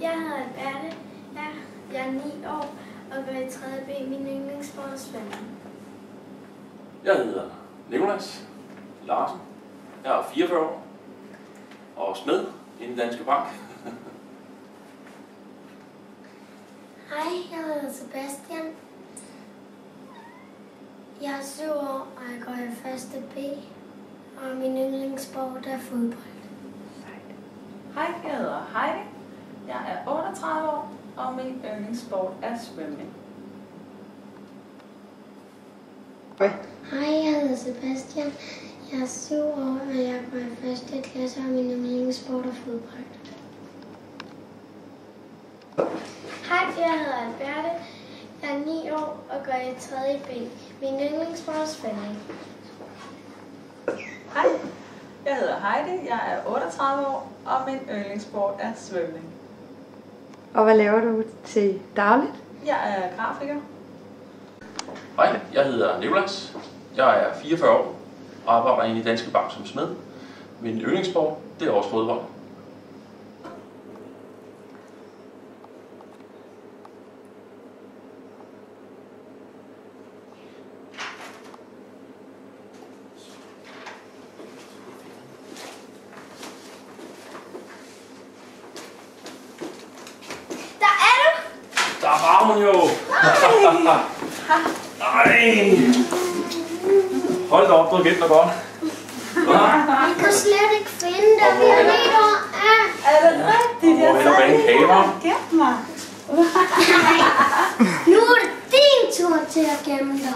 Jeg hedder Alberte. Jeg er 9 år og går i 3. B. Min yndlingssport er svømning. Jeg hedder Nicolas Larsen. Jeg er 44 år og smed i Danske Bank. Hej, jeg hedder Sebastian. Jeg er 7 år og jeg går i 1. B. Og min yndlingssport er fodbold. Hej, jeg hedder Heidi. Jeg er 38 år, og min yndlingssport er svømning. Hej, jeg hedder Sebastian. Jeg er 7 år og jeg går i 1. klasse, og min yndlingssport er fodbold. Hej, jeg hedder Alberte. Jeg er 9 år og går i 3. B. Min yndlingssport er svømning. Hej, jeg hedder Heidi. Jeg er 38 år, og min yndlingssport er svømning. Og hvad laver du til dagligt? Jeg er grafiker. Hej, jeg hedder Nicolas. Jeg er 44 år og arbejder i Danske Bank som smed. Min yndlingssport, det er også fodbold. Der var hun jo! Ej! Hold da op, du har gemt dig godt. Vi kan slet ikke finde dig, vi er lidt over. Er det rigtigt? Jeg Hvor er en kamera? Gæt mig. Nu er det din tur til at gemme dig.